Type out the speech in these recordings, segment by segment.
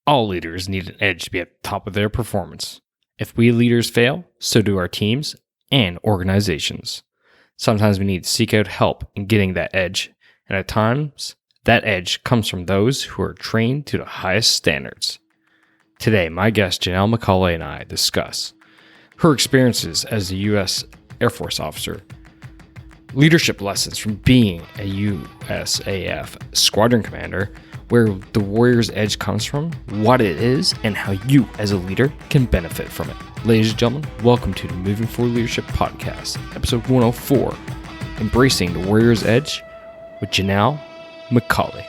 All leaders need an edge to be at the top of their performance. If we leaders fail, so do our teams and organizations. Sometimes we need to seek out help in getting that edge, and at times, that edge comes from those who are trained to the highest standards. Today, my guest Jannell MacAulay and I discuss her experiences as a U.S. Air Force officer, leadership lessons from being a USAF squadron commander, where the warrior's edge comes from, what it is, and how you as a leader can benefit from it. Ladies and gentlemen, welcome to the Moving Forward Leadership Podcast, episode 104, Embracing the Warrior's Edge with Jannell MacAulay.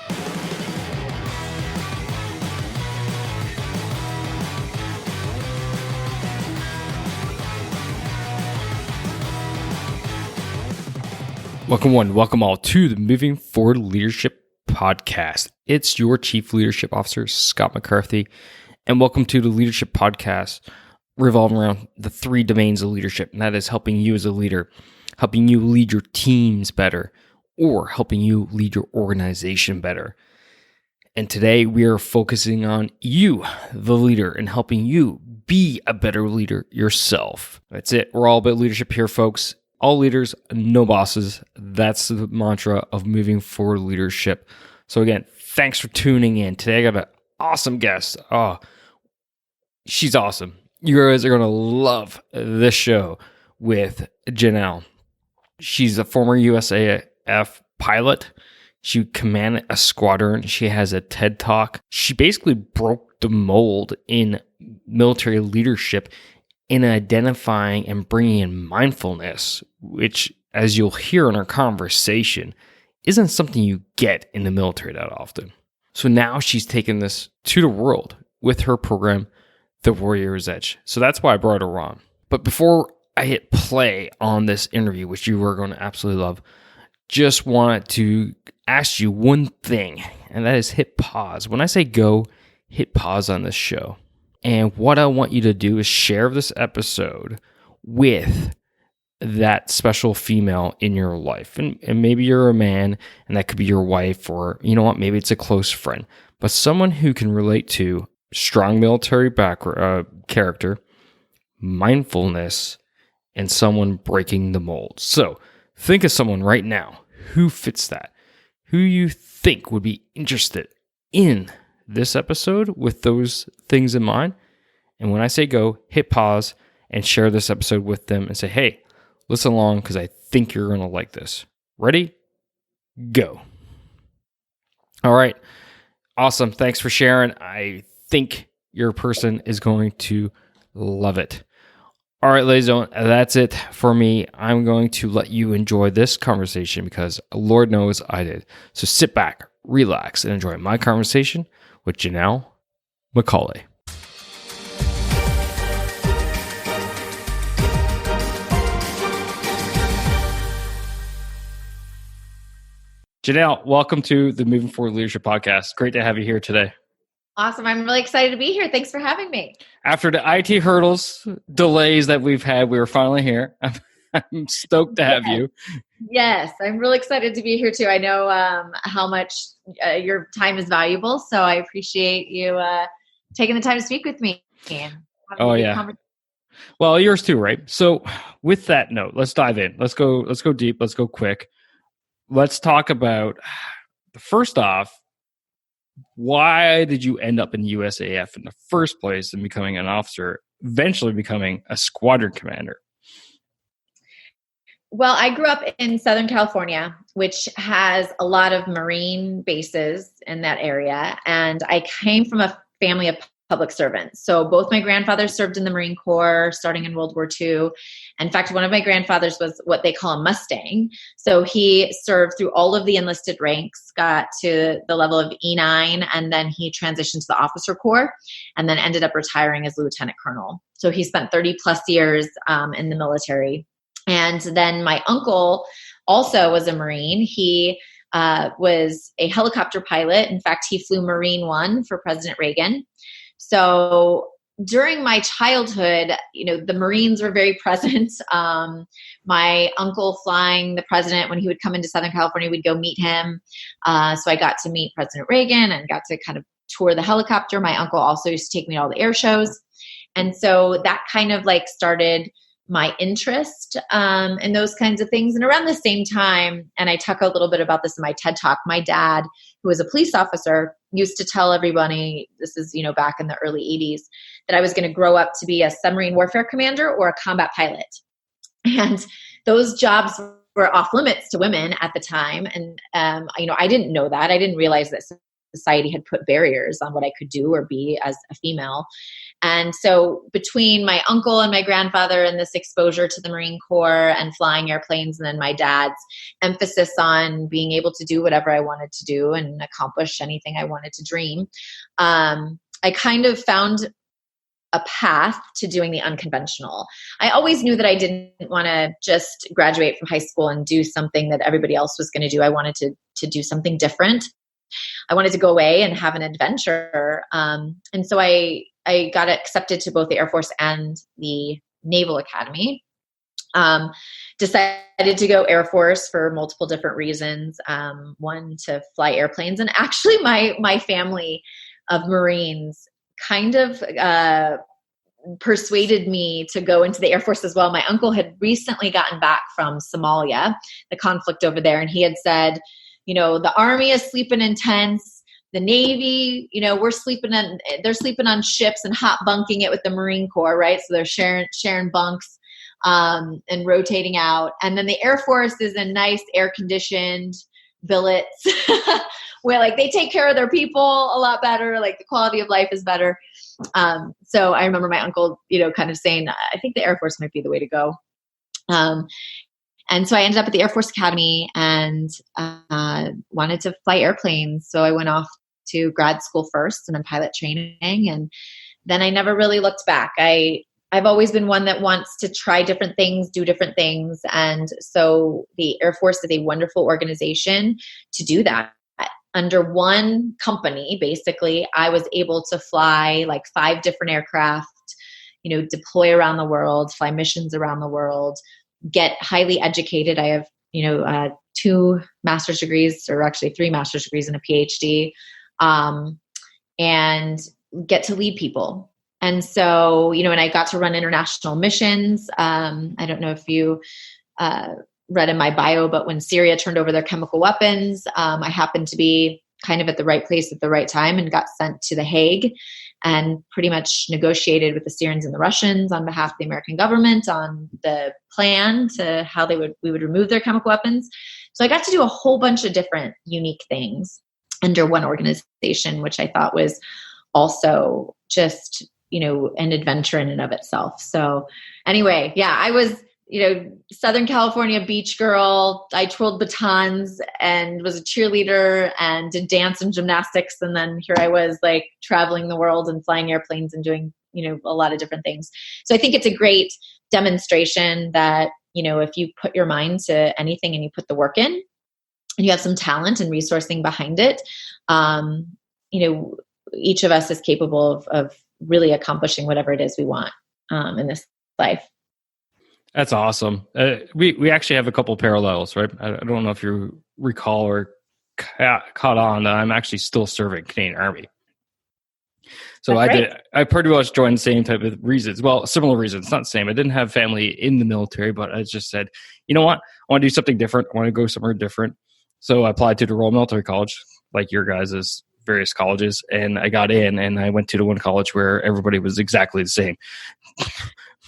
Welcome one, welcome all to the Moving Forward Leadership Podcast. It's your Chief Leadership Officer, Scott McCarthy, and welcome to the Leadership Podcast revolving around the three domains of leadership, and that is helping you as a leader, helping you lead your teams better, or helping you lead your organization better. And today we are focusing on you, the leader, and helping you be a better leader yourself. That's it. We're all about leadership here, folks. All leaders, no bosses. That's the mantra of Moving Forward Leadership. So again, thanks for tuning in. Today I got an awesome guest. Oh, she's awesome. You guys are going to love this show with Jannell. She's a former USAF pilot. She commanded a squadron. She has a TED Talk. She basically broke the mold in military leadership in identifying and bringing in mindfulness, which, as you'll hear in our conversation, isn't something you get in the military that often. So now she's taken this to the world with her program, The Warrior's Edge. So that's why I brought her on. But before I hit play on this interview, which you are going to absolutely love, just wanted to ask you one thing, and that is hit pause. When I say go, hit pause on this show. And what I want you to do is share this episode with that special female in your life. And maybe you're a man, and that could be your wife, or you know what, maybe it's a close friend. But someone who can relate to strong military background, character, mindfulness, and someone breaking the mold. So think of someone right now who fits that, who you think would be interested in this episode with those things in mind. And when I say go, hit pause and share this episode with them and say, hey, listen along because I think you're going to like this. Ready? Go. All right. Awesome. Thanks for sharing. I think your person is going to love it. All right, ladies and gentlemen, that's it for me. I'm going to let you enjoy this conversation because Lord knows I did. So sit back, relax, and enjoy my conversation with Jannell MacAulay. Jannell, welcome to the Moving Forward Leadership Podcast. Great to have you here today. Awesome. I'm really excited to be here. Thanks for having me. After the IT hurdles, delays that we've had, we were finally here. I'm stoked to have you. Yes, I'm really excited to be here too. I know how much your time is valuable, so I appreciate you taking the time to speak with me. Oh yeah. Well, yours too, right? So, with that note, let's dive in. Let's go deep. Let's go quick. Let's talk about, first off, why did you end up in USAF in the first place and becoming an officer, eventually becoming a squadron commander? Well, I grew up in Southern California, which has a lot of Marine bases in that area. And I came from a family of public servants. So both my grandfathers served in the Marine Corps starting in World War II. In fact, one of my grandfathers was what they call a Mustang. So he served through all of the enlisted ranks, got to the level of E9, and then he transitioned to the officer corps and then ended up retiring as lieutenant colonel. So he spent 30 plus years in the military. And then my uncle also was a Marine. He was a helicopter pilot. In fact, he flew Marine One for President Reagan. So during my childhood, the Marines were very present. My uncle flying the president, when he would come into Southern California, we'd go meet him. So I got to meet President Reagan and got to kind of tour the helicopter. My uncle also used to take me to all the air shows. And so that kind of like started my interest in those kinds of things. And around the same time, and I talk a little bit about this in my TED Talk, my dad, who was a police officer, used to tell everybody, this is, back in the early 80s, that I was going to grow up to be a submarine warfare commander or a combat pilot. And those jobs were off limits to women at the time. And, I didn't know that. I didn't realize that society had put barriers on what I could do or be as a female. And so between my uncle and my grandfather and this exposure to the Marine Corps and flying airplanes, and then my dad's emphasis on being able to do whatever I wanted to do and accomplish anything I wanted to dream, I kind of found a path to doing the unconventional. I always knew that I didn't want to just graduate from high school and do something that everybody else was going to do. I wanted to do something different. I wanted to go away and have an adventure. And so I got accepted to both the Air Force and the Naval Academy. Decided to go Air Force for multiple different reasons. One, to fly airplanes. And actually my family of Marines kind of persuaded me to go into the Air Force as well. My uncle had recently gotten back from Somalia, the conflict over there. And he had said, the Army is sleeping in tents. The Navy, they're sleeping on ships and hot bunking it with the Marine Corps, right? So they're sharing bunks and rotating out. And then the Air Force is in nice air-conditioned billets where like they take care of their people a lot better. Like the quality of life is better. So I remember my uncle, kind of saying, I think the Air Force might be the way to go. And so I ended up at the Air Force Academy and wanted to fly airplanes. So I went off to grad school first and then pilot training. And then I never really looked back. I've always been one that wants to try different things, do different things. And so the Air Force is a wonderful organization to do that. Under one company, basically, I was able to fly like 5 different aircraft, deploy around the world, fly missions around the world, get highly educated. I have, 2 master's degrees, or actually 3 master's degrees and a PhD, and get to lead people. And so, and I got to run international missions. I don't know if you read in my bio, but when Syria turned over their chemical weapons, I happened to be kind of at the right place at the right time and got sent to The Hague and pretty much negotiated with the Syrians and the Russians on behalf of the American government on the plan to how we would remove their chemical weapons. So I got to do a whole bunch of different unique things under one organization, which I thought was also just, an adventure in and of itself. So anyway, yeah, I was, Southern California beach girl. I twirled batons and was a cheerleader and did dance and gymnastics. And then here I was like traveling the world and flying airplanes and doing, a lot of different things. So I think it's a great demonstration that, if you put your mind to anything and you put the work in and you have some talent and resourcing behind it, each of us is capable of really accomplishing whatever it is we want in this life. That's awesome. We actually have a couple parallels, right? I don't know if you recall or caught on that I'm actually still serving Canadian Army. So I pretty much joined the same type of reasons. Well, similar reasons, not the same. I didn't have family in the military, but I just said, you know what? I want to do something different. I want to go somewhere different. So I applied to the Royal Military College, like your guys' various colleges, and I got in, and I went to the one college where everybody was exactly the same.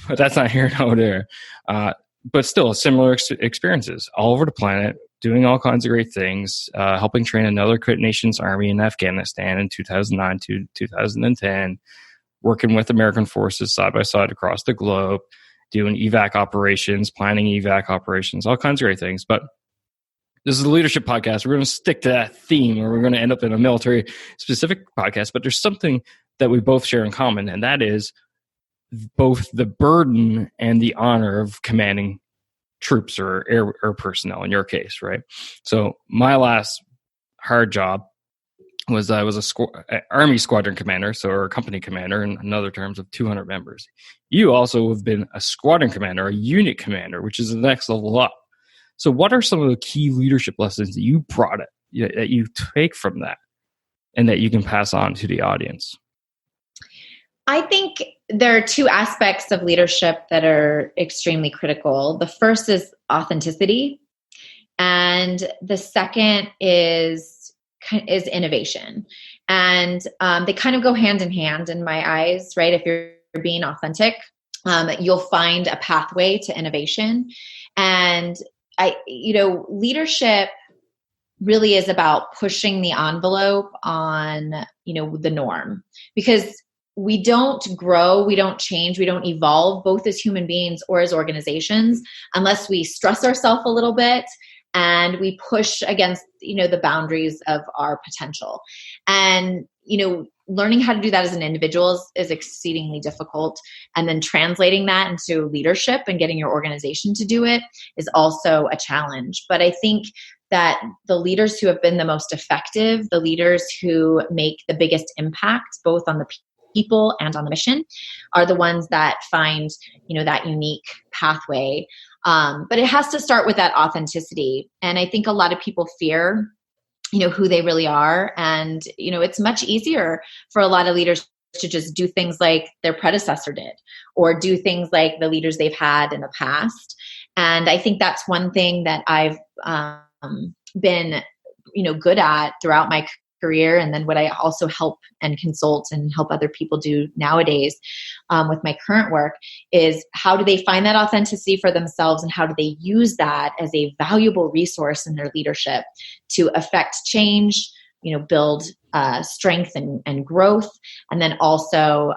But that's not here nor there. But still, similar experiences all over the planet, doing all kinds of great things, helping train another nation's army in Afghanistan in 2009 to 2010, working with American forces side by side across the globe, doing evac operations, planning evac operations, all kinds of great things. But this is a leadership podcast. We're going to stick to that theme, or we're going to end up in a military-specific podcast. But there's something that we both share in common, and that is both the burden and the honor of commanding troops or air personnel in your case, right? So my last hard job was I was a Army squadron commander, so or a company commander in other terms of 200 members. You also have been a squadron commander, a unit commander, which is the next level up. So what are some of the key leadership lessons that you brought that you take from that? and that you can pass on to the audience? I think there are two aspects of leadership that are extremely critical. The first is authenticity, and the second is innovation. And they kind of go hand in hand in my eyes, right? If you're being authentic, you'll find a pathway to innovation. And leadership really is about pushing the envelope on, the norm, because we don't grow, we don't change, we don't evolve, both as human beings or as organizations, unless we stress ourselves a little bit and we push against, the boundaries of our potential. And, learning how to do that as an individual is exceedingly difficult. And then translating that into leadership and getting your organization to do it is also a challenge. But I think that the leaders who have been the most effective, the leaders who make the biggest impact, both on the people and on the mission, are the ones that find, that unique pathway. But it has to start with that authenticity. And I think a lot of people fear, who they really are. And, it's much easier for a lot of leaders to just do things like their predecessor did, or do things like the leaders they've had in the past. And I think that's one thing that I've been, good at throughout my career. And then what I also help and consult and help other people do nowadays with my current work is, how do they find that authenticity for themselves, and how do they use that as a valuable resource in their leadership to affect change, build strength and growth, and then also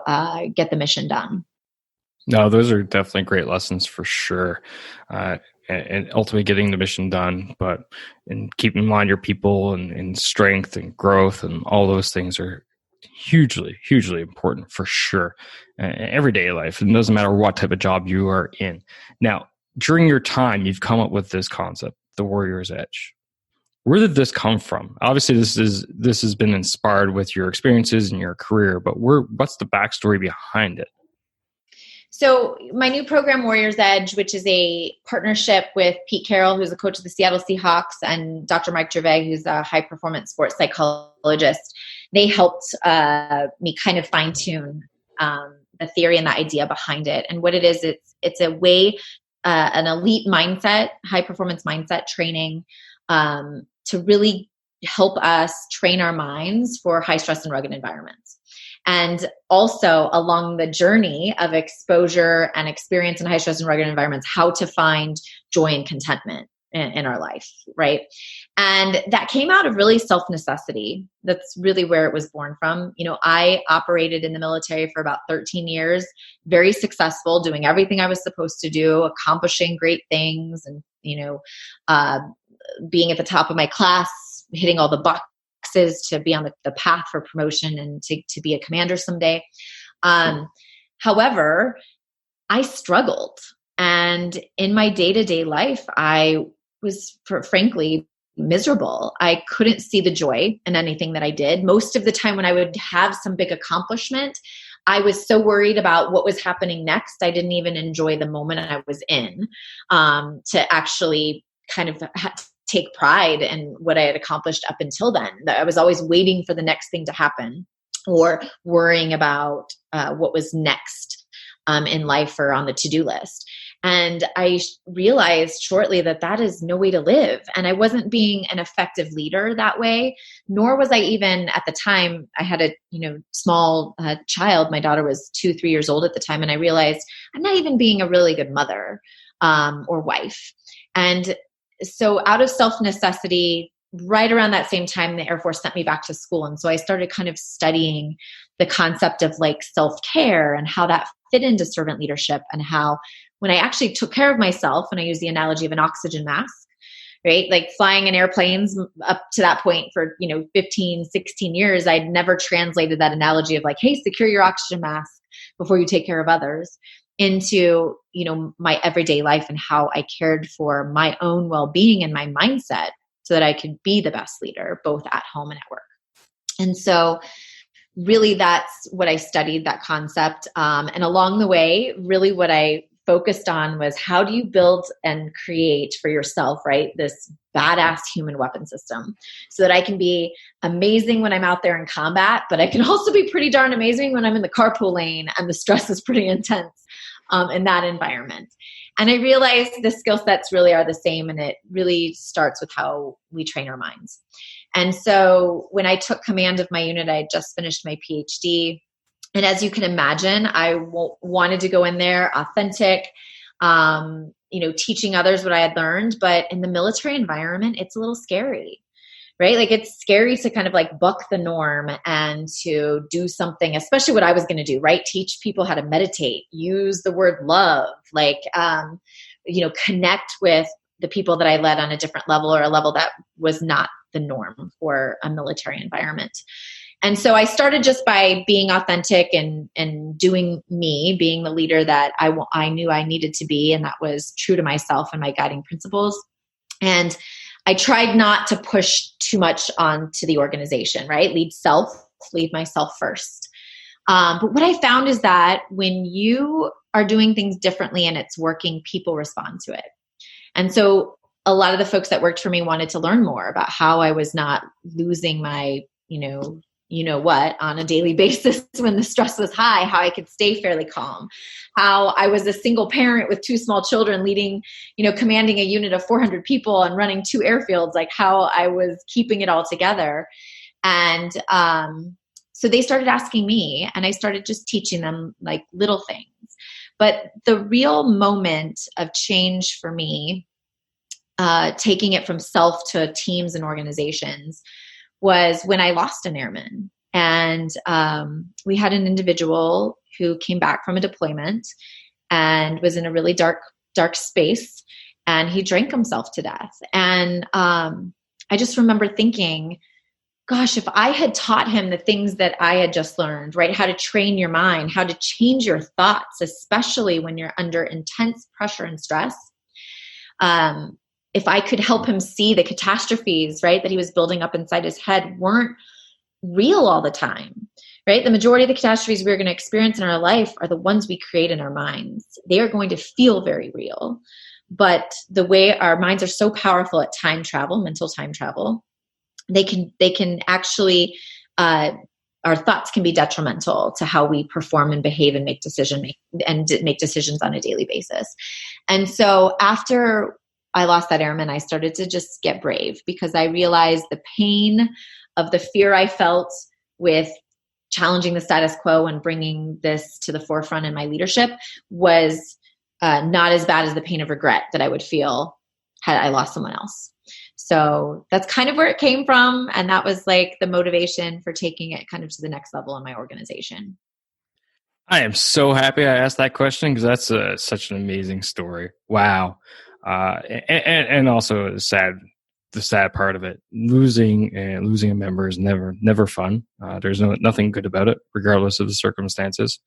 get the mission done. No, those are definitely great lessons for sure. And ultimately getting the mission done, but and keeping in mind your people and strength and growth and all those things are hugely, hugely important for sure. Everyday life, and it doesn't matter what type of job you are in. Now, during your time, you've come up with this concept, the Warrior's Edge. Where did this come from? Obviously, this has been inspired with your experiences and your career, but what's the backstory behind it? So my new program, Warrior's Edge, which is a partnership with Pete Carroll, who's the coach of the Seattle Seahawks, and Dr. Mike Gervais, who's a high-performance sports psychologist, they helped me kind of fine-tune the theory and the idea behind it. And what it is, it's a way, an elite mindset, high-performance mindset training to really help us train our minds for high-stress and rugged environments. And also along the journey of exposure and experience in high stress and rugged environments, how to find joy and contentment in our life, right? And that came out of really self-necessity. That's really where it was born from. I operated in the military for about 13 years, very successful, doing everything I was supposed to do, accomplishing great things, and, being at the top of my class, hitting all the boxes to be on the path for promotion and to be a commander someday. However, I struggled. And in my day-to-day life, I was frankly miserable. I couldn't see the joy in anything that I did. Most of the time when I would have some big accomplishment, I was so worried about what was happening next. I didn't even enjoy the moment I was in to actually kind of take pride in what I had accomplished up until then. I was always waiting for the next thing to happen, or worrying about what was next in life or on the to-do list. And I realized shortly that is no way to live. And I wasn't being an effective leader that way, nor was I even at the time. I had a small child. My daughter was 2-3 years old at the time. And I realized I'm not even being a really good mother or wife. And so out of self-necessity, right around that same time, the Air Force sent me back to school. And so I started kind of studying the concept of like self-care and how that fit into servant leadership, and how when I actually took care of myself, and I use the analogy of an oxygen mask, right? Like flying in airplanes up to that point for, 15, 16 years, I'd never translated that analogy of like, hey, secure your oxygen mask before you take care of others, into, my everyday life, and how I cared for my own well-being and my mindset so that I could be the best leader, both at home and at work. And so really that's what I studied, that concept. And along the way, really what I focused on was, how do you build and create for yourself, right, this badass human weapon system so that I can be amazing when I'm out there in combat, but I can also be pretty darn amazing when I'm in the carpool lane and the stress is pretty intense in that environment. And I realized the skill sets really are the same, and it really starts with how we train our minds. And so when I took command of my unit, I had just finished my PhD. And as you can imagine, I wanted to go in there authentic, teaching others what I had learned. But in the military environment, it's a little scary, right? Like, it's scary to kind of like buck the norm and to do something, especially what I was going to do, right? Teach people how to meditate, use the word love, connect with the people that I led on a different level, or a level that was not the norm for a military environment. And so I started just by being authentic and doing me, being the leader that I knew I needed to be. And that was true to myself and my guiding principles. And I tried not to push too much onto the organization, right? Lead myself first. But what I found is that when you are doing things differently and it's working, people respond to it. And so a lot of the folks that worked for me wanted to learn more about how I was not losing my, what on a daily basis when the stress was high, how I could stay fairly calm, how I was a single parent with 2 small children leading, commanding a unit of 400 people and running 2 airfields, like how I was keeping it all together. And so they started asking me, and I started just teaching them like little things. But the real moment of change for me, taking it from self to teams and organizations, was when I lost an airman. And we had an individual who came back from a deployment and was in a really dark space, and he drank himself to death. And I just remember thinking, gosh, if I had taught him the things that I had just learned, right? How to train your mind, how to change your thoughts, especially when you're under intense pressure and stress. If I could help him see the catastrophes, right, that he was building up inside his head weren't real all the time, right? The majority of the catastrophes we're going to experience in our life are the ones we create in our minds. They are going to feel very real. But the way our minds are so powerful at time travel, mental time travel, they can actually, our thoughts can be detrimental to how we perform and behave and make decisions on a daily basis. And so after I lost that airman, I started to just get brave, because I realized the pain of the fear I felt with challenging the status quo and bringing this to the forefront in my leadership was not as bad as the pain of regret that I would feel had I lost someone else. So that's kind of where it came from. And that was like the motivation for taking it kind of to the next level in my organization. I am so happy I asked that question, because that's such an amazing story. Wow. And also the sad part of it, losing a member is never fun. There's nothing good about it, regardless of the circumstances.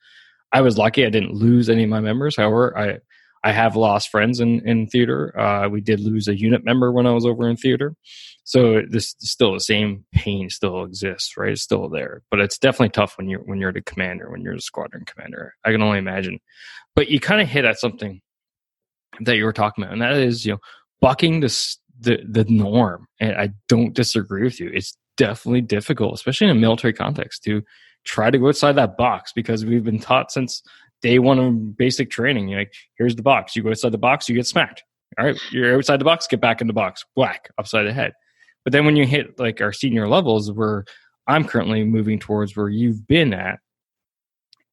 I was lucky I didn't lose any of my members. However, I have lost friends in theater. We did lose a unit member when I was over in theater. So this still, the same pain still exists, right? It's still there, but it's definitely tough when you're the commander, when you're the squadron commander. I can only imagine. But you kind of hit at something that you were talking about, and that is, bucking the norm. And I don't disagree with you. It's definitely difficult, especially in a military context, to try to go outside that box, because we've been taught since day one of basic training, like, here's the box. You go outside the box, you get smacked. All right, you're outside the box, get back in the box, whack, upside the head. But then when you hit like our senior levels, where I'm currently moving towards where you've been at,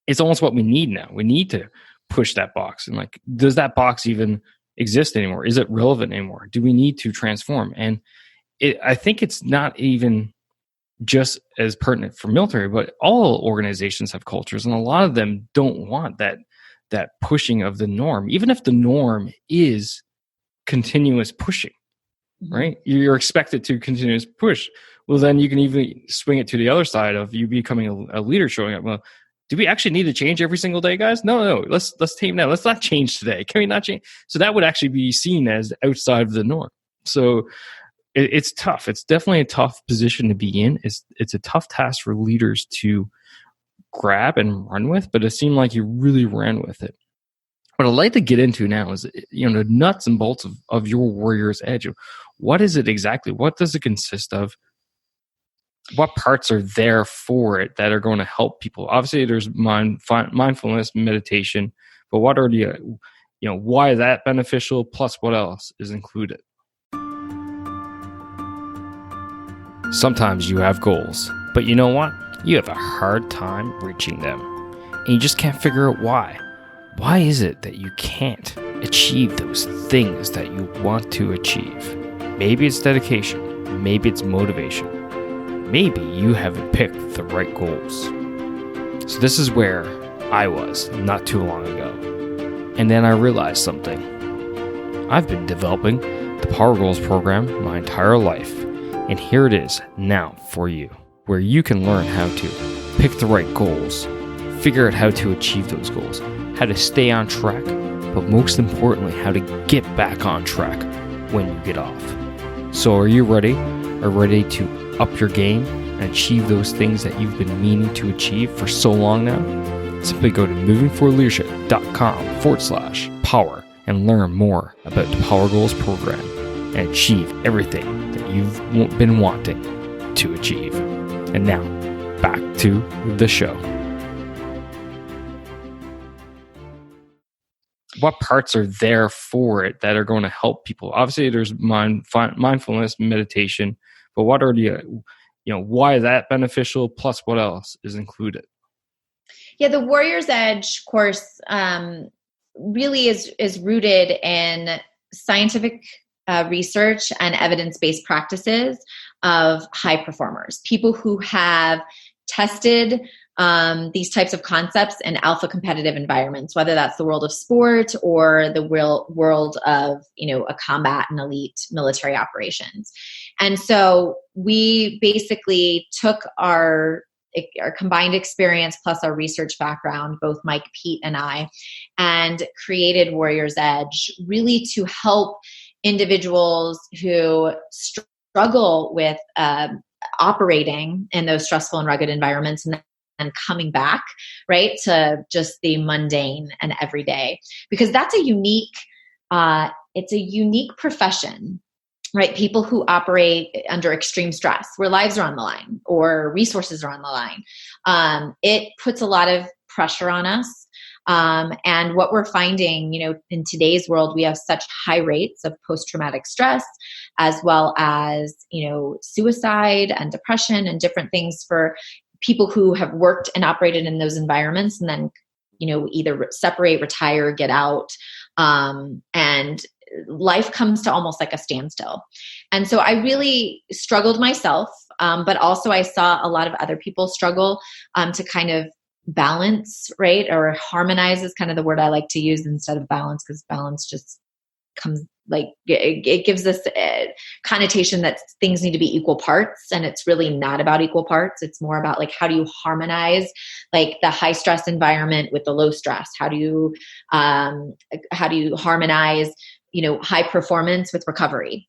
it's almost what we need now. We need to push that box. And like, does that box even exist anymore? Is it relevant anymore? Do we need to transform? And I think it's not even just as pertinent for military, but all organizations have cultures, and a lot of them don't want that pushing of the norm, even if the norm is continuous pushing, right? You're expected to continuous push. Well, then you can even swing it to the other side of you becoming a leader, showing up. Well, do we actually need to change every single day, guys? No. Let's tame that. Let's not change today. Can we not change? So that would actually be seen as outside of the norm. So it's tough. It's definitely a tough position to be in. It's a tough task for leaders to grab and run with, but it seemed like you really ran with it. What I'd like to get into now is, the nuts and bolts of your Warrior's Edge. What is it exactly? What does it consist of? What parts are there for it that are going to help people? Obviously, there's mindfulness, meditation, but what are why is that beneficial? Plus, what else is included? Sometimes you have goals, but you know what? You have a hard time reaching them, and you just can't figure out why. Why is it that you can't achieve those things that you want to achieve? Maybe it's dedication. Maybe it's motivation. Maybe you haven't picked the right goals. So this is where I was not too long ago. And then I realized something. I've been developing the Power Goals program my entire life. And here it is now for you, where you can learn how to pick the right goals, figure out how to achieve those goals, how to stay on track, but most importantly, how to get back on track when you get off. So are you ready? Are ready to up your game and achieve those things that you've been meaning to achieve for so long now? Simply go to movingforwardleadership.com/power and learn more about the Power Goals program and achieve everything that you've been wanting to achieve. And now, back to the show. What parts are there for it that are going to help people? Obviously, there's mindfulness, meditation, but what are why is that beneficial? Plus, what else is included? Yeah, the Warrior's Edge course really is rooted in scientific research and evidence-based practices of high performers, people who have tested these types of concepts in alpha competitive environments, whether that's the world of sport or the world of, a combat and elite military operations. And so we basically took our combined experience plus our research background, both Mike, Pete, and I, and created Warrior's Edge really to help individuals who struggle with operating in those stressful and rugged environments and coming back, right, to just the mundane and everyday, because that's a unique profession, right? People who operate under extreme stress, where lives are on the line or resources are on the line. It puts a lot of pressure on us. And what we're finding, in today's world, we have such high rates of post-traumatic stress, as well as, suicide and depression and different things for people who have worked and operated in those environments and then, either separate, retire, get out, and life comes to almost like a standstill. And so I really struggled myself, but also I saw a lot of other people struggle to kind of balance, right? Or harmonize is kind of the word I like to use instead of balance, because balance just comes like, it gives this connotation that things need to be equal parts, and it's really not about equal parts. It's more about like, how do you harmonize like the high stress environment with the low stress? How do you harmonize, high performance with recovery?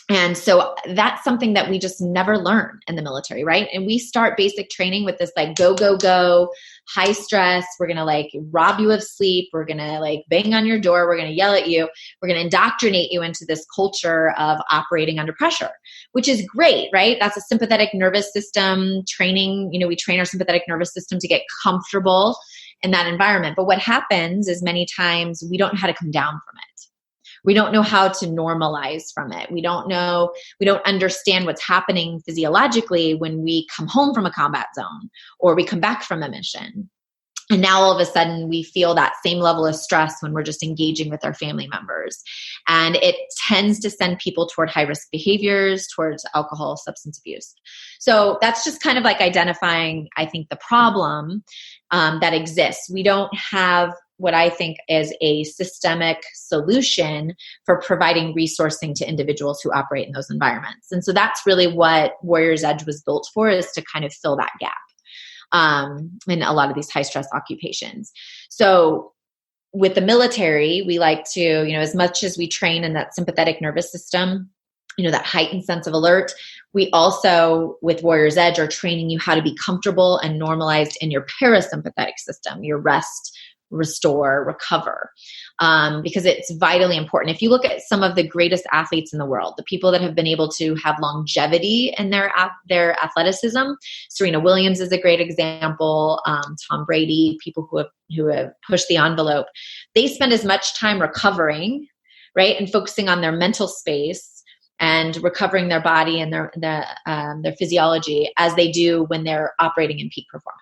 And so that's something that we just never learn in the military, right? And we start basic training with this like go, go, go, high stress. We're going to like rob you of sleep. We're going to like bang on your door. We're going to yell at you. We're going to indoctrinate you into this culture of operating under pressure, which is great, right? That's a sympathetic nervous system training. We train our sympathetic nervous system to get comfortable in that environment. But what happens is many times we don't know how to come down from it. We don't know how to normalize from it. We don't understand what's happening physiologically when we come home from a combat zone or we come back from a mission. And now all of a sudden we feel that same level of stress when we're just engaging with our family members. And it tends to send people toward high-risk behaviors, towards alcohol, substance abuse. So that's just kind of like identifying, I think, the problem that exists. We don't have what I think is a systemic solution for providing resourcing to individuals who operate in those environments. And so that's really what Warrior's Edge was built for, is to kind of fill that gap in a lot of these high stress occupations. So with the military, we like to, as much as we train in that sympathetic nervous system, that heightened sense of alert, we also, with Warrior's Edge, are training you how to be comfortable and normalized in your parasympathetic system, your rest, restore, recover. because it's vitally important. If you look at some of the greatest athletes in the world, the people that have been able to have longevity in their athleticism, Serena Williams is a great example, Tom Brady, people who have pushed the envelope, they spend as much time recovering, right, and focusing on their mental space and recovering their body and their physiology as they do when they're operating in peak performance.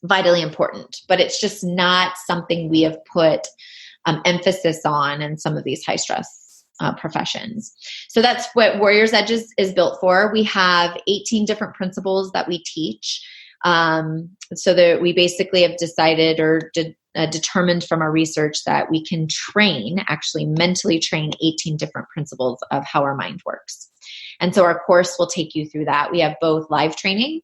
Vitally important, but it's just not something we have put emphasis on in some of these high stress professions. So that's what Warriors Edge is built for. We have 18 different principles that we teach. So that we basically have decided or determined from our research that we can actually mentally train 18 different principles of how our mind works. And so our course will take you through that. We have both live training,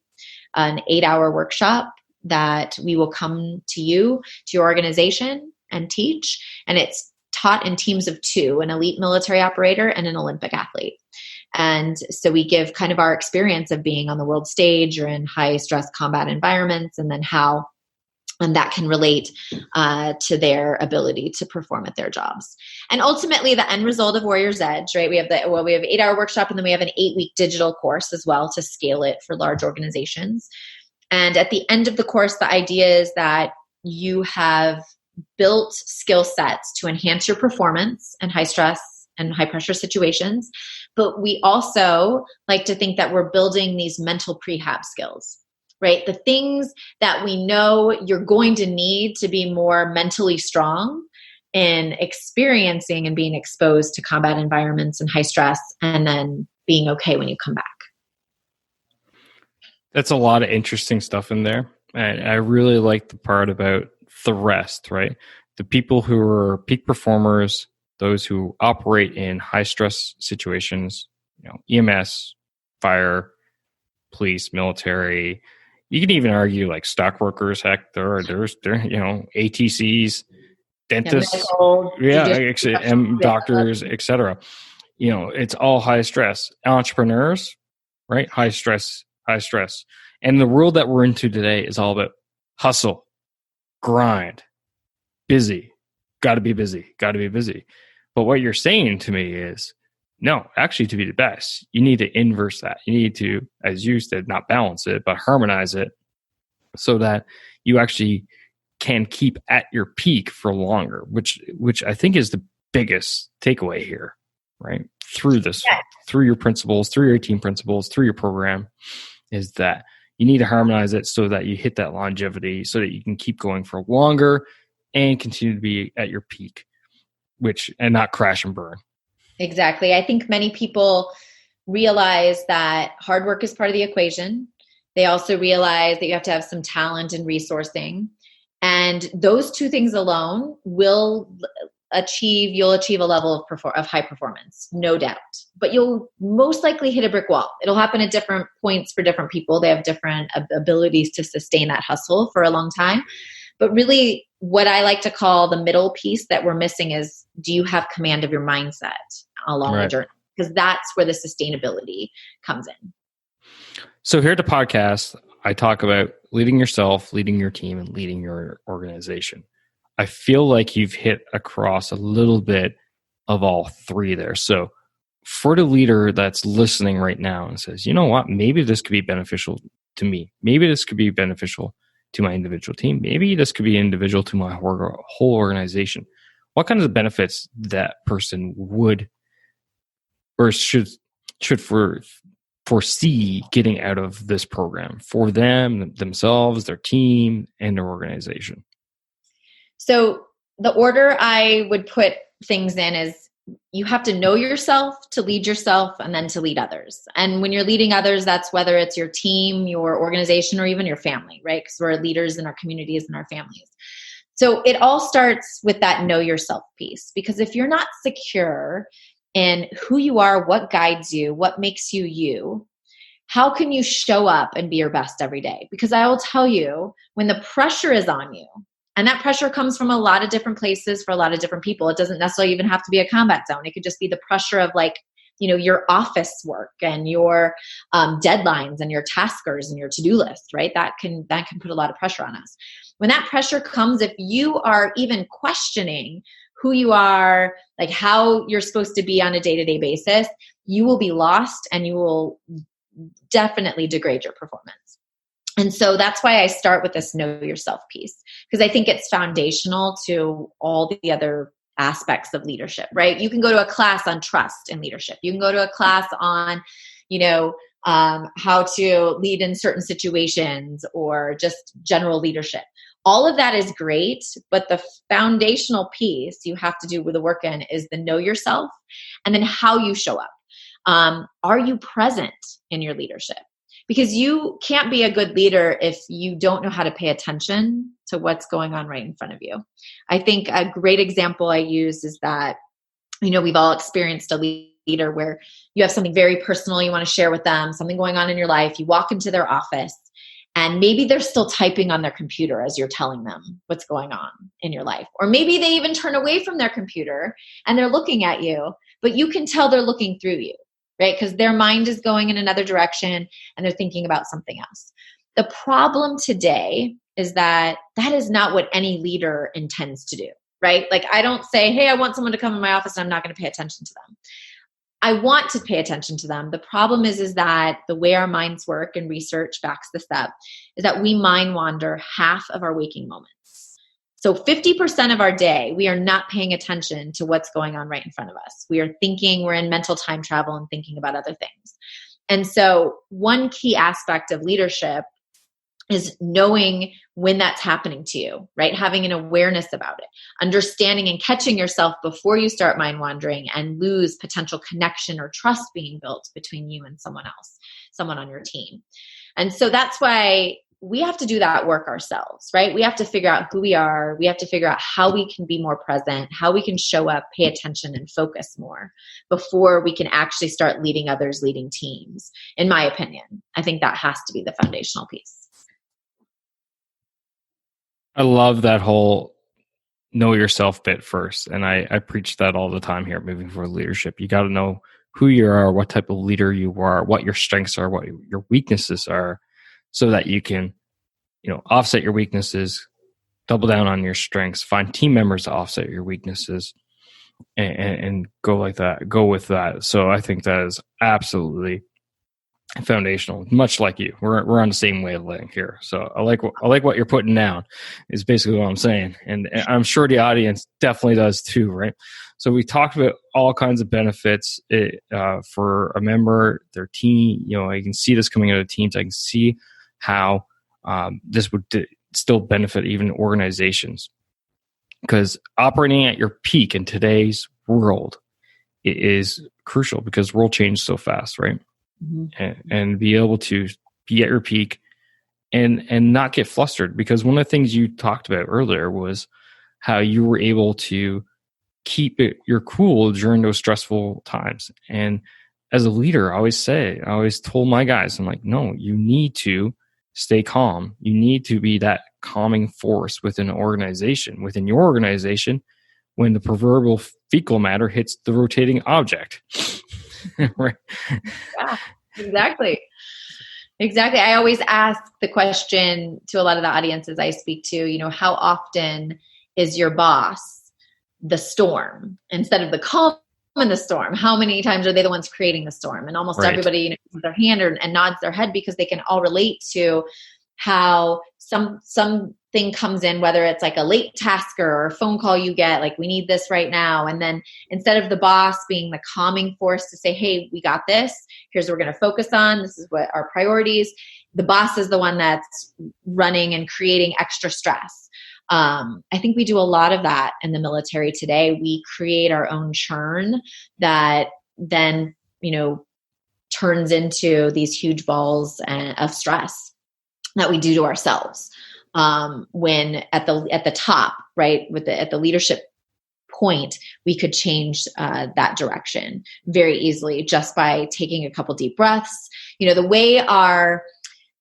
an 8-hour workshop that we will come to you, to your organization, and teach. And it's taught in teams of 2, an elite military operator and an Olympic athlete. And so we give kind of our experience of being on the world stage or in high stress combat environments, and then how that can relate to their ability to perform at their jobs. And ultimately the end result of Warriors Edge, right? We have 8-hour workshop, and then we have an 8-week digital course as well to scale it for large organizations. And at the end of the course, the idea is that you have built skill sets to enhance your performance in high stress and high pressure situations. But we also like to think that we're building these mental prehab skills, right? The things that we know you're going to need to be more mentally strong in experiencing and being exposed to combat environments and high stress, and then being okay when you come back. That's a lot of interesting stuff in there. And I really like the part about the rest, right? The people who are peak performers, those who operate in high stress situations, EMS, fire, police, military. You can even argue like stock workers. Heck, there's ATCs, dentists, doctors, etc. It's all high stress. Entrepreneurs, right? High stress. And the world that we're into today is all about hustle, grind, busy, got to be busy. But what you're saying to me is, no, actually to be the best, you need to inverse that. You need to, as you said, not balance it, but harmonize it so that you actually can keep at your peak for longer, which I think is the biggest takeaway here, right? Through your principles, through your 18 principles, through your program, is that you need to harmonize it so that you hit that longevity, so that you can keep going for longer and continue to be at your peak, and not crash and burn. Exactly. I think many people realize that hard work is part of the equation. They also realize that you have to have some talent and resourcing. And those 2 things alone you'll achieve a level of high performance, no doubt. But you'll most likely hit a brick wall. It'll happen at different points for different people. They have different abilities to sustain that hustle for a long time. But really, what I like to call the middle piece that we're missing is, do you have command of your mindset along the journey? Because that's where the sustainability comes in. So here at the podcast, I talk about leading yourself, leading your team, and leading your organization. I feel like you've hit across a little bit of all 3 there. So for the leader that's listening right now and says, you know what, maybe this could be beneficial to me. Maybe this could be beneficial to my individual team. Maybe this could be individual to my whole organization. What kind of benefits that person would or should foresee getting out of this program for themselves, their team, and their organization? So the order I would put things in is, you have to know yourself to lead yourself, and then to lead others. And when you're leading others, that's whether it's your team, your organization, or even your family, right? Because we're leaders in our communities and our families. So it all starts with that know yourself piece, because if you're not secure in who you are, what guides you, what makes you you, how can you show up and be your best every day? Because I will tell you, when the pressure is on you, and that pressure comes from a lot of different places for a lot of different people. It doesn't necessarily even have to be a combat zone. It could just be the pressure of your office work and your deadlines and your taskers and your to-do list, right? That can put a lot of pressure on us. When that pressure comes, if you are even questioning who you are, like how you're supposed to be on a day-to-day basis, you will be lost and you will definitely degrade your performance. And so that's why I start with this know yourself piece, because I think it's foundational to all the other aspects of leadership, right? You can go to a class on trust in leadership. You can go to a class on, how to lead in certain situations or just general leadership. All of that is great, but the foundational piece you have to do with the work in is the know yourself and then how you show up. Are you present in your leadership? Because you can't be a good leader if you don't know how to pay attention to what's going on right in front of you. I think a great example I use is that, we've all experienced a leader where you have something very personal you want to share with them, something going on in your life. You walk into their office and maybe they're still typing on their computer as you're telling them what's going on in your life. Or maybe they even turn away from their computer and they're looking at you, but you can tell they're looking through you, right? Because their mind is going in another direction and they're thinking about something else. The problem today is that is not what any leader intends to do, right? Like I don't say, hey, I want someone to come in my office and I'm not going to pay attention to them. I want to pay attention to them. The problem is that the way our minds work, and research backs this up, is that we mind wander half of our waking moments. So 50% of our day, we are not paying attention to what's going on right in front of us. We are thinking, we're in mental time travel and thinking about other things. And so one key aspect of leadership is knowing when that's happening to you, right? Having an awareness about it, understanding and catching yourself before you start mind wandering and lose potential connection or trust being built between you and someone else, someone on your team. And so that's why we have to do that work ourselves, right? We have to figure out who we are. We have to figure out how we can be more present, how we can show up, pay attention, and focus more before we can actually start leading others, leading teams. In my opinion, I think that has to be the foundational piece. I love that whole know yourself bit first. And I preach that all the time here at Moving Forward Leadership. You got to know who you are, what type of leader you are, what your strengths are, what your weaknesses are, so that you can, offset your weaknesses, double down on your strengths, find team members to offset your weaknesses, and go like that, go with that. So I think that is absolutely foundational, much like you. We're on the same wavelength here. So I like what you're putting down is basically what I'm saying. And I'm sure the audience definitely does too, right? So we talked about all kinds of benefits for a member, their team. I can see this coming out of teams. I can see how this would still benefit even organizations, because operating at your peak in today's world is crucial, because the world changes so fast, right? Mm-hmm. And be able to be at your peak and not get flustered, because one of the things you talked about earlier was how you were able to keep your cool during those stressful times. And as a leader, I always told my guys, I'm like, no, you need to stay calm. You need to be that calming force within an organization, within your organization, when the proverbial fecal matter hits the rotating object. Right. Yeah, exactly. Exactly. I always ask the question to a lot of the audiences I speak to, how often is your boss the storm instead of the calm in the storm? How many times are they the ones creating the storm? And almost everybody puts their hand and nods their head, because they can all relate to how something comes in, whether it's like a late tasker or a phone call you get, like, we need this right now. And then instead of the boss being the calming force to say, hey, we got this, here's what we're going to focus on, this is what our priorities, the boss is the one that's running and creating extra stress. I think we do a lot of that in the military today. We create our own churn that then, turns into these huge balls of stress that we do to ourselves. When at the top, right, at the leadership point, we could change that direction very easily just by taking a couple deep breaths. The way our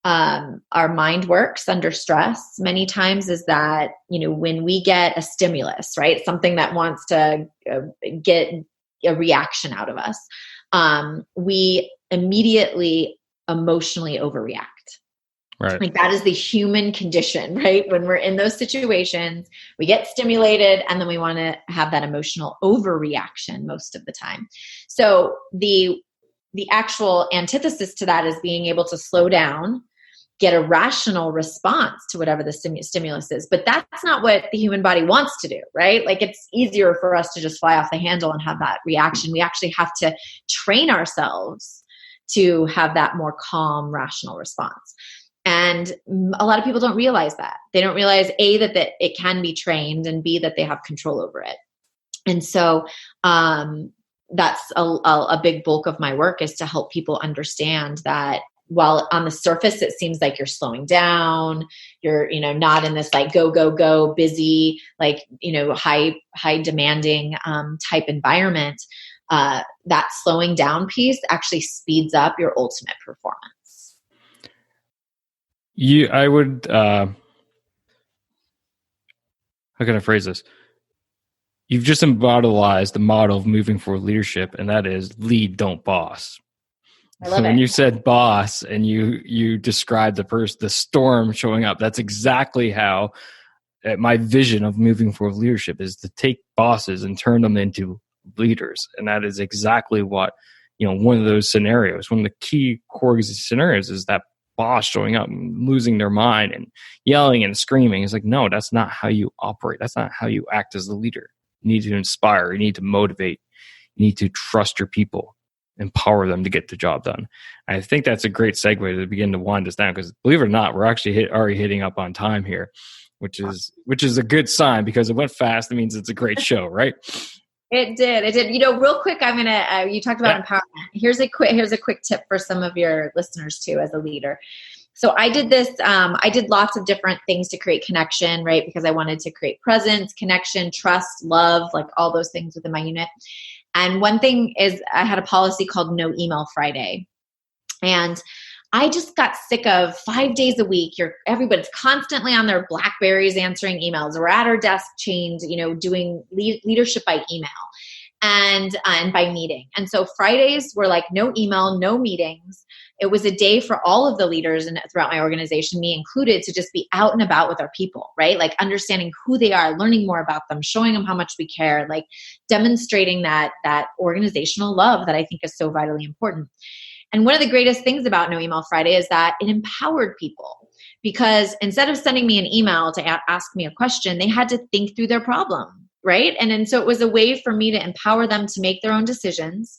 mind works under stress many times is that, when we get a stimulus, right, something that wants to get a reaction out of us, we immediately emotionally overreact. Right. Like that is the human condition, right? When we're in those situations, we get stimulated and then we want to have that emotional overreaction most of the time. So the actual antithesis to that is being able to slow down, get a rational response to whatever the stimulus is. But that's not what the human body wants to do, right? Like it's easier for us to just fly off the handle and have that reaction. We actually have to train ourselves to have that more calm, rational response. And a lot of people don't realize that. They don't realize A, that it can be trained, and B, that they have control over it. And so that's a big bulk of my work, is to help people understand that while on the surface it seems like you're slowing down, you're, not in this like go, busy, like, high demanding type environment, that slowing down piece actually speeds up your ultimate performance. I would, how can I phrase this? You've just immortalized the model of moving forward leadership, and that is lead, don't boss. I love When it. you said boss and you described the storm showing up, that's exactly how my vision of moving forward leadership is, to take bosses and turn them into leaders. And that is exactly what, one of those scenarios, one of the key core scenarios is that boss showing up and losing their mind and yelling and screaming. It's like, no, that's not how you operate. That's not how you act as a leader. You need to inspire. You need to motivate. You need to trust your people, empower them to get the job done. And I think that's a great segue to begin to wind us down, because believe it or not, we're actually already hitting up on time here, which is a good sign, because it went fast. It means it's a great show, right? It did. Real quick, I'm gonna. You talked about empowerment. Here's a quick tip for some of your listeners too, as a leader. So I did this. I did lots of different things to create connection, right? Because I wanted to create presence, connection, trust, love, like all those things within my unit. And one thing is, I had a policy called No Email Friday, and I just got sick of 5 days a week. Everybody's constantly on their Blackberries answering emails. We're at our desk chained, doing leadership by email and by meeting. And so Fridays were like no email, no meetings. It was a day for all of the leaders and throughout my organization, me included, to just be out and about with our people, right? Like understanding who they are, learning more about them, showing them how much we care, like demonstrating that organizational love that I think is so vitally important. And one of the greatest things about No Email Friday is that it empowered people, because instead of sending me an email to ask me a question, they had to think through their problem, right? And so it was a way for me to empower them to make their own decisions.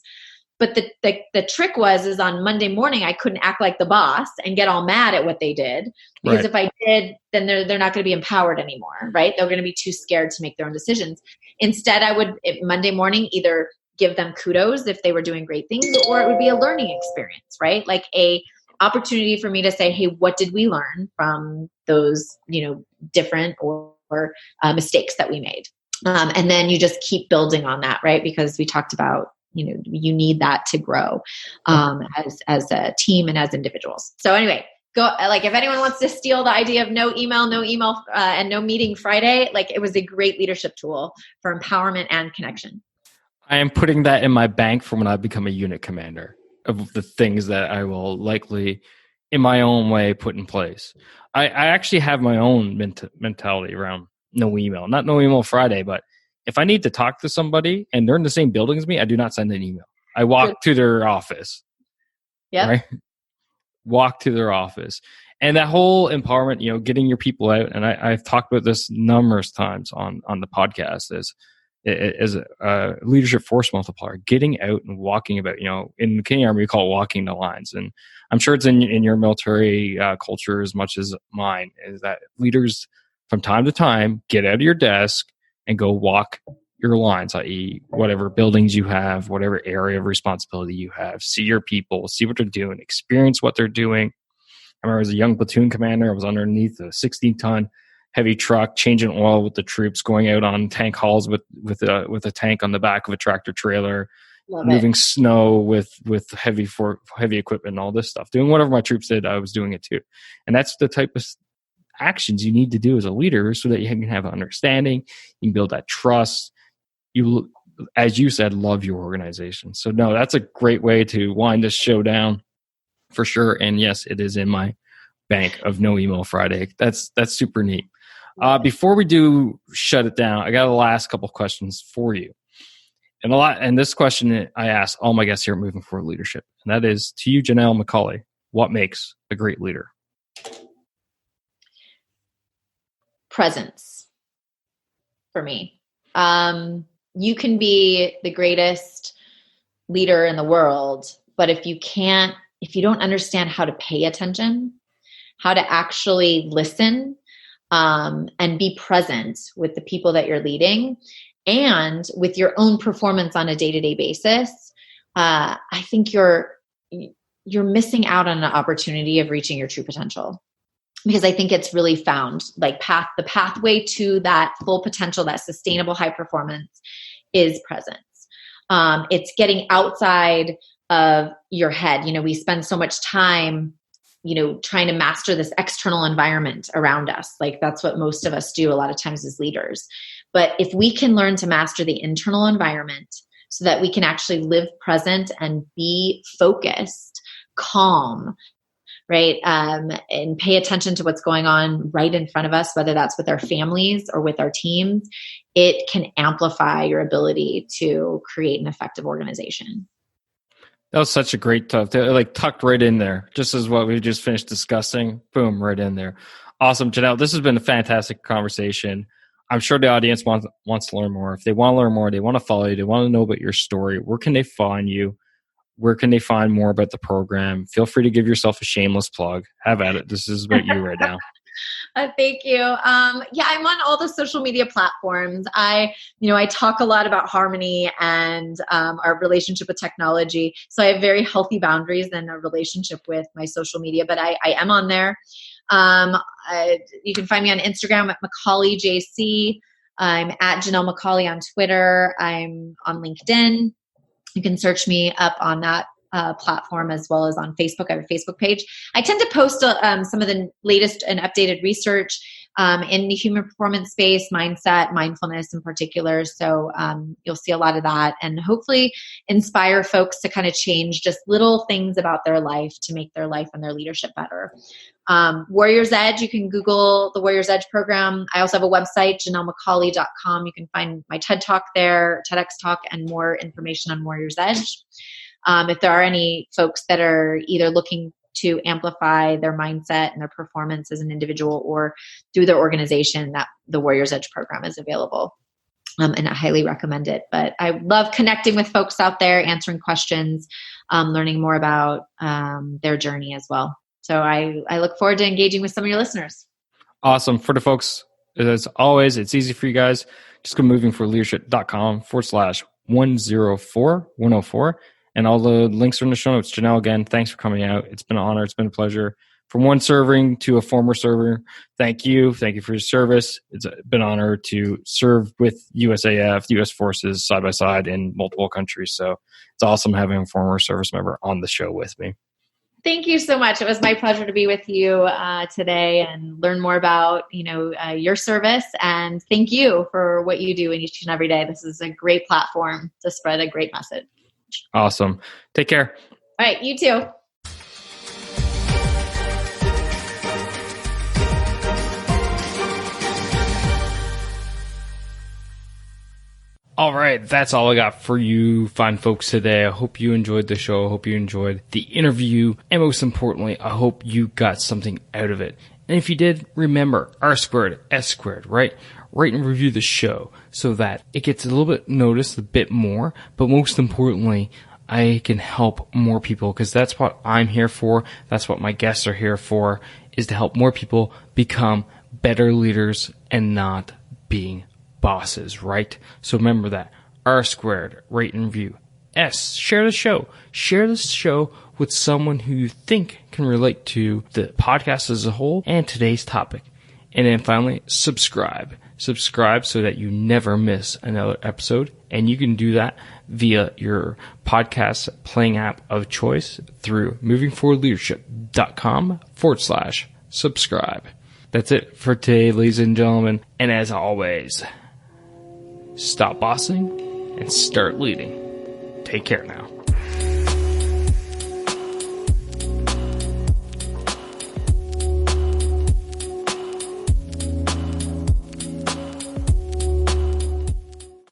But the trick is on Monday morning, I couldn't act like the boss and get all mad at what they did, because if I did, then they're not going to be empowered anymore, right? They're going to be too scared to make their own decisions. Instead, I would Monday morning either give them kudos if they were doing great things, or it would be a learning experience, right? Like a opportunity for me to say, hey, what did we learn from those, different or mistakes that we made? And then you just keep building on that, right? Because we talked about, you need that to grow as a team and as individuals. So anyway, if anyone wants to steal the idea of no email, and no meeting Friday, like it was a great leadership tool for empowerment and connection. I am putting that in my bank for when I become a unit commander, of the things that I will likely, in my own way, put in place. I actually have my own mentality around no email. Not no email Friday, but if I need to talk to somebody and they're in the same building as me, I do not send an email. I walk to their office. Yeah. Right? Walk to their office. And that whole empowerment, getting your people out, and I've talked about this numerous times on the podcast, is a leadership force multiplier, getting out and walking about. In the Canadian Army, we call it walking the lines. And I'm sure it's in your military culture as much as mine, is that leaders from time to time get out of your desk and go walk your lines, i.e. whatever buildings you have, whatever area of responsibility you have, see your people, see what they're doing, experience what they're doing. I remember as a young platoon commander, I was underneath a 16-ton heavy truck, changing oil with the troops, going out on tank hauls with a tank on the back of a tractor trailer, moving snow with heavy equipment and all this stuff. Doing whatever my troops did, I was doing it too. And that's the type of actions you need to do as a leader, so that you can have an understanding, you can build that trust. You, as you said, love your organization. So no, that's a great way to wind this show down for sure. And yes, it is in my bank of No Email Friday. That's super neat. Before we do shut it down, I got a last couple questions for you. And this question I ask all my guests here at Moving Forward Leadership, and that is to you, Jannell MacAulay, what makes a great leader? Presence for me. You can be the greatest leader in the world, but if you don't understand how to pay attention, how to actually listen, and be present with the people that you're leading and with your own performance on a day-to-day basis, I think you're missing out on an opportunity of reaching your true potential. Because I think it's really found like the pathway to that full potential, that sustainable high performance is presence. It's getting outside of your head. We spend so much time, trying to master this external environment around us. Like that's what most of us do a lot of times as leaders. But if we can learn to master the internal environment so that we can actually live present and be focused, calm, right? And pay attention to what's going on right in front of us, whether that's with our families or with our teams, it can amplify your ability to create an effective organization. That was such a great talk. Like tucked right in there, just as what we just finished discussing. Boom, right in there. Awesome, Jannell. This has been a fantastic conversation. I'm sure the audience wants to learn more. If they want to learn more, they want to follow you, they want to know about your story, where can they find you? Where can they find more about the program? Feel free to give yourself a shameless plug. Have at it. This is about you right now. Thank you. I'm on all the social media platforms. I talk a lot about harmony and our relationship with technology. So I have very healthy boundaries in a relationship with my social media, but I am on there. You can find me on Instagram at Macaulay JC. I'm at Jannell MacAulay on Twitter. I'm on LinkedIn. You can search me up on that platform as well as on Facebook. I have a Facebook page. I tend to post some of the latest and updated research in the human performance space, mindset, mindfulness in particular. So you'll see a lot of that and hopefully inspire folks to kind of change just little things about their life to make their life and their leadership better. Warrior's Edge, you can Google the Warrior's Edge program. I also have a website, JannellMacAulay.com. You can find my TED Talk there, TEDx Talk, and more information on Warrior's Edge. If there are any folks that are either looking to amplify their mindset and their performance as an individual or through their organization, that the Warrior's Edge program is available. And I highly recommend it. But I love connecting with folks out there, answering questions, learning more about their journey as well. So I look forward to engaging with some of your listeners. Awesome. For the folks, as always, it's easy for you guys. Just go movingforleadership.com/104. And all the links are in the show notes. Jannell, again, thanks for coming out. It's been an honor. It's been a pleasure. From one serving to a former server, thank you. Thank you for your service. It's been an honor to serve with USAF, U.S. forces side by side in multiple countries. So it's awesome having a former service member on the show with me. Thank you so much. It was my pleasure to be with you today and learn more about, your service. And thank you for what you do each and every day. This is a great platform to spread a great message. Awesome. Take care. All right. You too. All right, that's all I got for you fine folks today. I hope you enjoyed the show. I hope you enjoyed the interview. And most importantly, I hope you got something out of it. And if you did, remember R², S², right? Rate and review the show so that it gets a little bit noticed, a bit more. But most importantly, I can help more people because that's what I'm here for. That's what my guests are here for, is to help more people become better leaders and not being bosses, right? So remember that. R², rate and review. S, share the show. Share this show with someone who you think can relate to the podcast as a whole and today's topic. And then finally, subscribe. Subscribe so that you never miss another episode. And you can do that via your podcast playing app of choice through movingforwardleadership.com/subscribe. That's it for today, ladies and gentlemen. And as always, stop bossing and start leading. Take care now.